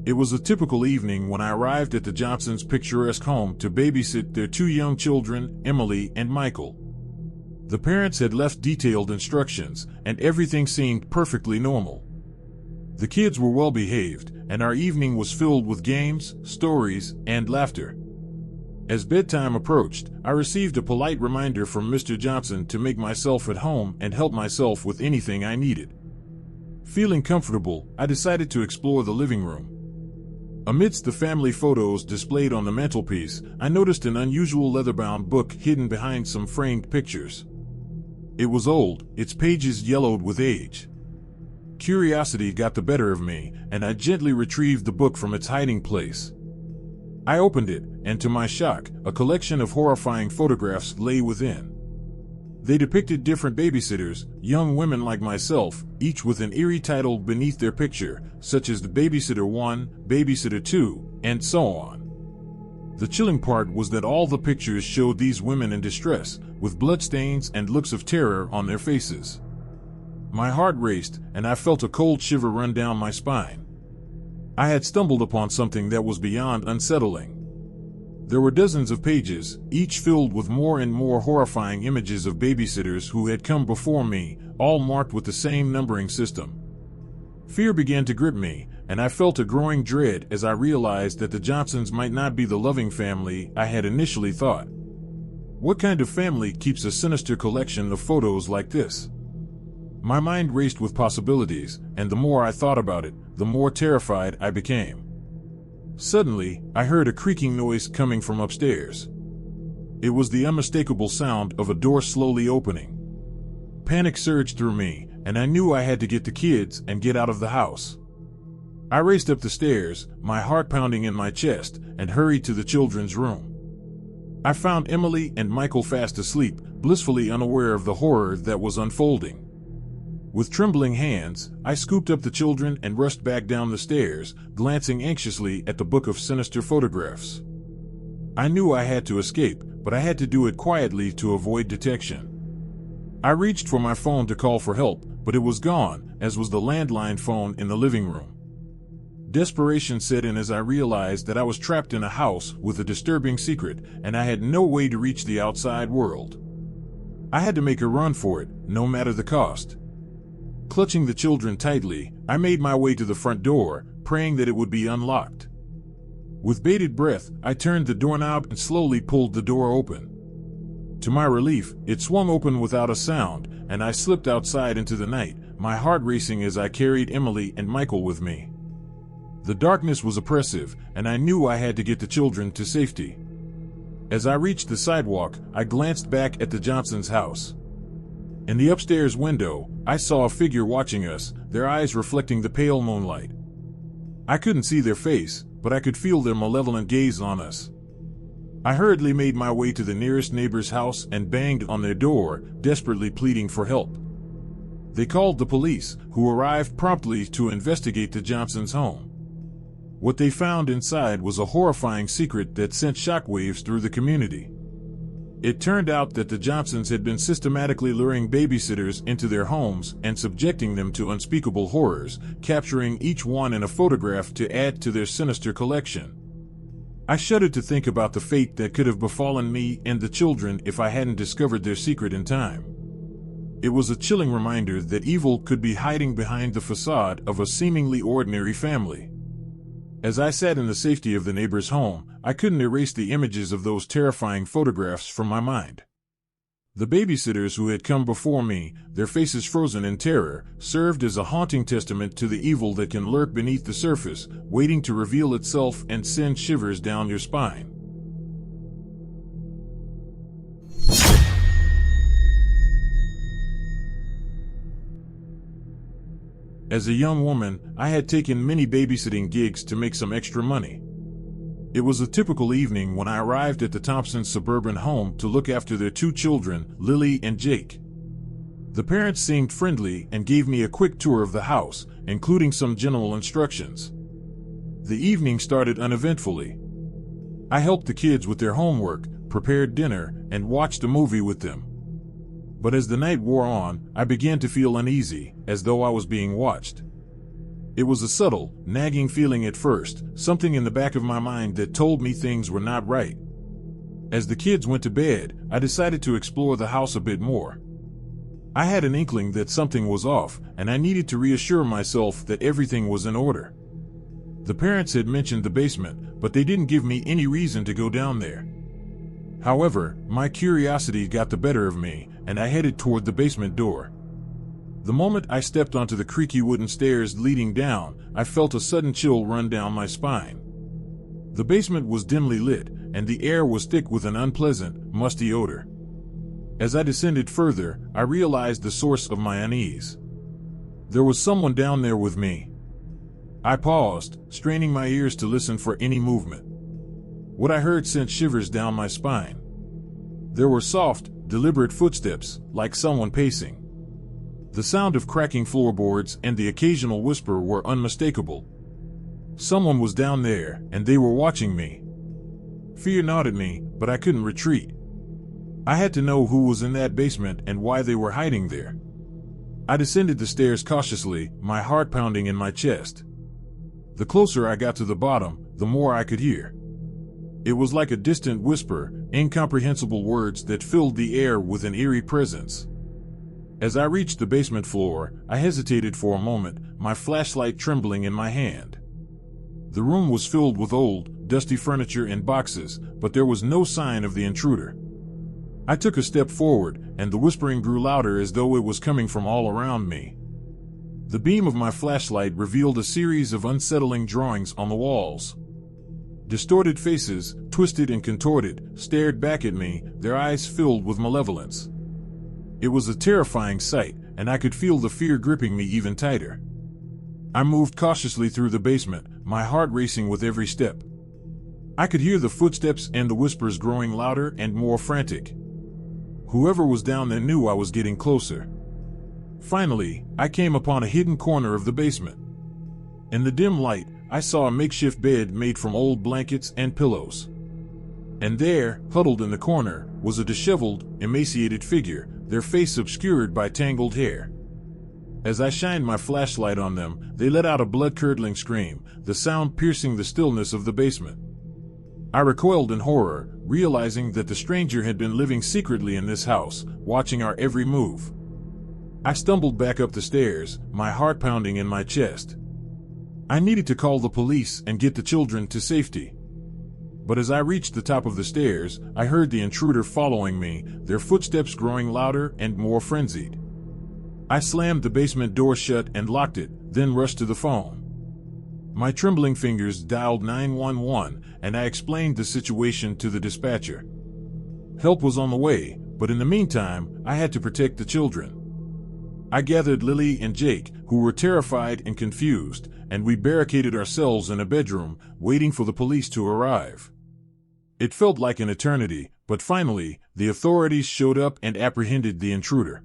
It was a typical evening when I arrived at the Johnsons' picturesque home to babysit their two young children, Emily and Michael. The parents had left detailed instructions, and everything seemed perfectly normal. The kids were well behaved, and our evening was filled with games, stories, and laughter. As bedtime approached, I received a polite reminder from Mr. Johnson to make myself at home and help myself with anything I needed. Feeling comfortable, I decided to explore the living room. Amidst the family photos displayed on the mantelpiece, I noticed an unusual leather-bound book hidden behind some framed pictures. It was old, its pages yellowed with age. Curiosity got the better of me, and I gently retrieved the book from its hiding place. I opened it, and to my shock, a collection of horrifying photographs lay within. They depicted different babysitters, young women like myself, each with an eerie title beneath their picture, such as the Babysitter 1, Babysitter 2, and so on. The chilling part was that all the pictures showed these women in distress, with bloodstains and looks of terror on their faces. My heart raced, and I felt a cold shiver run down my spine. I had stumbled upon something that was beyond unsettling. There were dozens of pages, each filled with more and more horrifying images of babysitters who had come before me, all marked with the same numbering system. Fear began to grip me, and I felt a growing dread as I realized that the Johnsons might not be the loving family I had initially thought. What kind of family keeps a sinister collection of photos like this? My mind raced with possibilities, and the more I thought about it, the more terrified I became. Suddenly, I heard a creaking noise coming from upstairs. It was the unmistakable sound of a door slowly opening. Panic surged through me, and I knew I had to get the kids and get out of the house. I raced up the stairs, my heart pounding in my chest, and hurried to the children's room. I found Emily and Michael fast asleep, blissfully unaware of the horror that was unfolding. With trembling hands, I scooped up the children and rushed back down the stairs, glancing anxiously at the book of sinister photographs. I knew I had to escape, but I had to do it quietly to avoid detection. I reached for my phone to call for help, but it was gone, as was the landline phone in the living room. Desperation set in as I realized that I was trapped in a house with a disturbing secret, and I had no way to reach the outside world. I had to make a run for it, no matter the cost. Clutching the children tightly, I made my way to the front door, praying that it would be unlocked. With bated breath, I turned the doorknob and slowly pulled the door open. To my relief, it swung open without a sound, and I slipped outside into the night, my heart racing as I carried Emily and Michael with me. The darkness was oppressive, and I knew I had to get the children to safety. As I reached the sidewalk, I glanced back at the Johnsons' house. In the upstairs window, I saw a figure watching us, their eyes reflecting the pale moonlight. I couldn't see their face, but I could feel their malevolent gaze on us. I hurriedly made my way to the nearest neighbor's house and banged on their door, desperately pleading for help. They called the police, who arrived promptly to investigate the Johnsons' home. What they found inside was a horrifying secret that sent shockwaves through the community. It turned out that the Johnsons had been systematically luring babysitters into their homes and subjecting them to unspeakable horrors, capturing each one in a photograph to add to their sinister collection. I shuddered to think about the fate that could have befallen me and the children if I hadn't discovered their secret in time. It was a chilling reminder that evil could be hiding behind the facade of a seemingly ordinary family. As I sat in the safety of the neighbor's home, I couldn't erase the images of those terrifying photographs from my mind. The babysitters who had come before me, their faces frozen in terror, served as a haunting testament to the evil that can lurk beneath the surface, waiting to reveal itself and send shivers down your spine. As a young woman, I had taken many babysitting gigs to make some extra money. It was a typical evening when I arrived at the Thompsons' suburban home to look after their two children, Lily and Jake. The parents seemed friendly and gave me a quick tour of the house, including some general instructions. The evening started uneventfully. I helped the kids with their homework, prepared dinner, and watched a movie with them. But as the night wore on, I began to feel uneasy, as though I was being watched. It was a subtle, nagging feeling at first, something in the back of my mind that told me things were not right. As the kids went to bed, I decided to explore the house a bit more. I had an inkling that something was off, and I needed to reassure myself that everything was in order. The parents had mentioned the basement, but they didn't give me any reason to go down there. However, my curiosity got the better of me, and I headed toward the basement door. The moment I stepped onto the creaky wooden stairs leading down, I felt a sudden chill run down my spine. The basement was dimly lit, and the air was thick with an unpleasant, musty odor. As I descended further, I realized the source of my unease. There was someone down there with me. I paused, straining my ears to listen for any movement. What I heard sent shivers down my spine. There were soft, deliberate footsteps, like someone pacing. The sound of cracking floorboards and the occasional whisper were unmistakable. Someone was down there, and they were watching me. Fear gnawed at me, but I couldn't retreat. I had to know who was in that basement and why they were hiding there. I descended the stairs cautiously, my heart pounding in my chest. The closer I got to the bottom, the more I could hear. It was like a distant whisper, incomprehensible words that filled the air with an eerie presence. As I reached the basement floor, I hesitated for a moment, my flashlight trembling in my hand. The room was filled with old, dusty furniture and boxes, but there was no sign of the intruder. I took a step forward, and the whispering grew louder as though it was coming from all around me. The beam of my flashlight revealed a series of unsettling drawings on the walls. Distorted faces, twisted and contorted, stared back at me, their eyes filled with malevolence. It was a terrifying sight, and I could feel the fear gripping me even tighter. I moved cautiously through the basement, my heart racing with every step. I could hear the footsteps and the whispers growing louder and more frantic. Whoever was down there knew I was getting closer. Finally, I came upon a hidden corner of the basement. In the dim light, I saw a makeshift bed made from old blankets and pillows. And there, huddled in the corner, was a disheveled, emaciated figure, their face obscured by tangled hair. As I shined my flashlight on them, they let out a blood-curdling scream, the sound piercing the stillness of the basement. I recoiled in horror, realizing that the stranger had been living secretly in this house, watching our every move. I stumbled back up the stairs, my heart pounding in my chest. I needed to call the police and get the children to safety. But as I reached the top of the stairs, I heard the intruder following me, their footsteps growing louder and more frenzied. I slammed the basement door shut and locked it, then rushed to the phone. My trembling fingers dialed 911, and I explained the situation to the dispatcher. Help was on the way, but in the meantime, I had to protect the children. I gathered Lily and Jake, who were terrified and confused, and we barricaded ourselves in a bedroom, waiting for the police to arrive. It felt like an eternity, but finally, the authorities showed up and apprehended the intruder.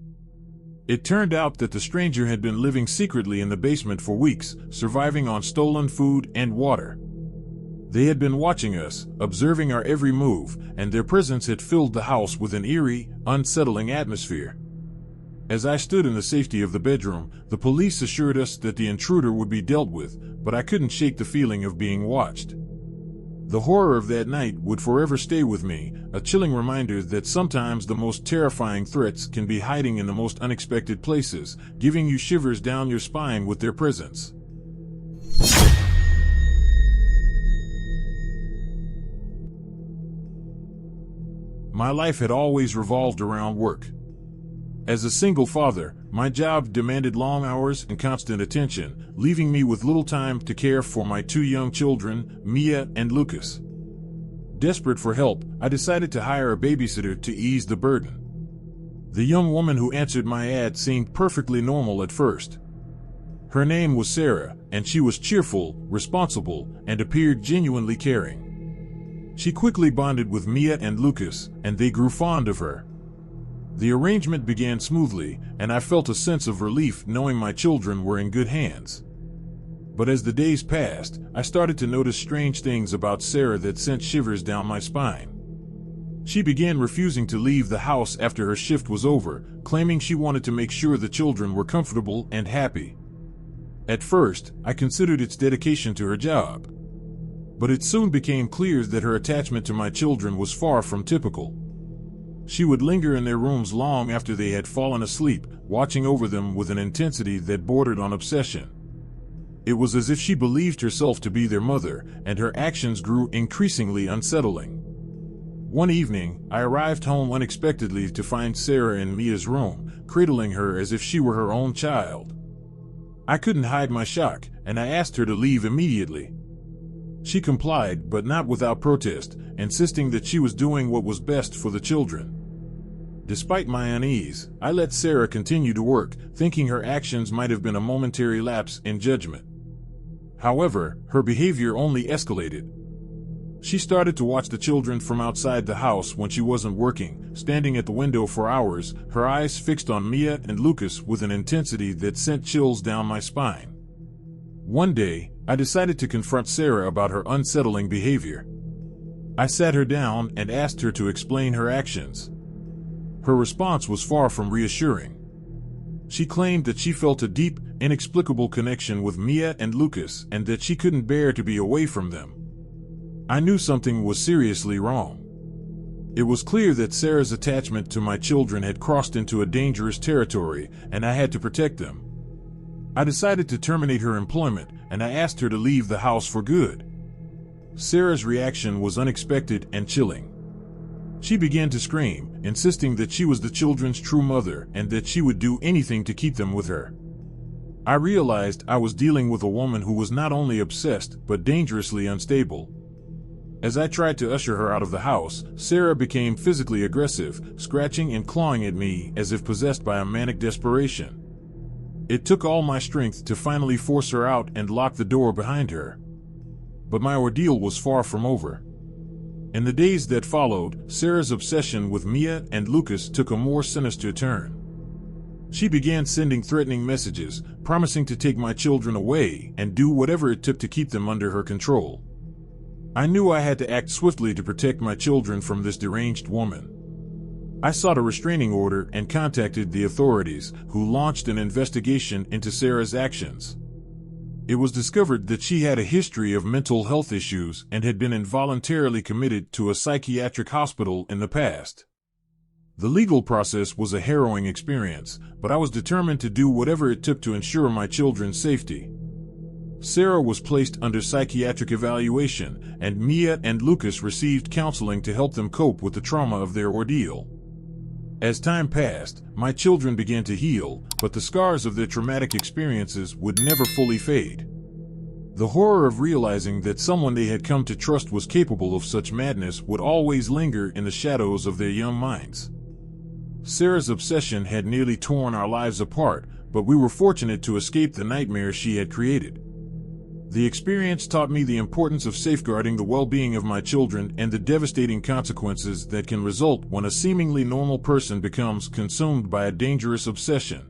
It turned out that the stranger had been living secretly in the basement for weeks, surviving on stolen food and water. They had been watching us, observing our every move, and their presence had filled the house with an eerie, unsettling atmosphere. As I stood in the safety of the bedroom, the police assured us that the intruder would be dealt with, but I couldn't shake the feeling of being watched. The horror of that night would forever stay with me, a chilling reminder that sometimes the most terrifying threats can be hiding in the most unexpected places, giving you shivers down your spine with their presence. My life had always revolved around work. As a single father, my job demanded long hours and constant attention, leaving me with little time to care for my two young children, Mia and Lucas. Desperate for help, I decided to hire a babysitter to ease the burden. The young woman who answered my ad seemed perfectly normal at first. Her name was Sarah, and she was cheerful, responsible, and appeared genuinely caring. She quickly bonded with Mia and Lucas, and they grew fond of her. The arrangement began smoothly, and I felt a sense of relief knowing my children were in good hands. But as the days passed, I started to notice strange things about Sarah that sent shivers down my spine. She began refusing to leave the house after her shift was over, claiming she wanted to make sure the children were comfortable and happy. At first, I considered its dedication to her job. But it soon became clear that her attachment to my children was far from typical. She would linger in their rooms long after they had fallen asleep, watching over them with an intensity that bordered on obsession. It was as if she believed herself to be their mother, and her actions grew increasingly unsettling. One evening, I arrived home unexpectedly to find Sarah in Mia's room, cradling her as if she were her own child. I couldn't hide my shock, and I asked her to leave immediately. She complied, but not without protest, insisting that she was doing what was best for the children. Despite my unease, I let Sarah continue to work, thinking her actions might have been a momentary lapse in judgment. However, her behavior only escalated. She started to watch the children from outside the house when she wasn't working, standing at the window for hours, her eyes fixed on Mia and Lucas with an intensity that sent chills down my spine. One day, I decided to confront Sarah about her unsettling behavior. I sat her down and asked her to explain her actions. Her response was far from reassuring. She claimed that she felt a deep, inexplicable connection with Mia and Lucas and that she couldn't bear to be away from them. I knew something was seriously wrong. It was clear that Sarah's attachment to my children had crossed into a dangerous territory, and I had to protect them. I decided to terminate her employment, and I asked her to leave the house for good. Sarah's reaction was unexpected and chilling. She began to scream, insisting that she was the children's true mother and that she would do anything to keep them with her. I realized I was dealing with a woman who was not only obsessed but dangerously unstable. As I tried to usher her out of the house, Sarah became physically aggressive, scratching and clawing at me as if possessed by a manic desperation. It took all my strength to finally force her out and lock the door behind her. But my ordeal was far from over. In the days that followed, Sarah's obsession with Mia and Lucas took a more sinister turn. She began sending threatening messages, promising to take my children away and do whatever it took to keep them under her control. I knew I had to act swiftly to protect my children from this deranged woman. I sought a restraining order and contacted the authorities, who launched an investigation into Sarah's actions. It was discovered that she had a history of mental health issues and had been involuntarily committed to a psychiatric hospital in the past. The legal process was a harrowing experience, but I was determined to do whatever it took to ensure my children's safety. Sarah was placed under psychiatric evaluation, and Mia and Lucas received counseling to help them cope with the trauma of their ordeal. As time passed, my children began to heal, but the scars of their traumatic experiences would never fully fade. The horror of realizing that someone they had come to trust was capable of such madness would always linger in the shadows of their young minds. Sarah's obsession had nearly torn our lives apart, but we were fortunate to escape the nightmare she had created. The experience taught me the importance of safeguarding the well-being of my children and the devastating consequences that can result when a seemingly normal person becomes consumed by a dangerous obsession.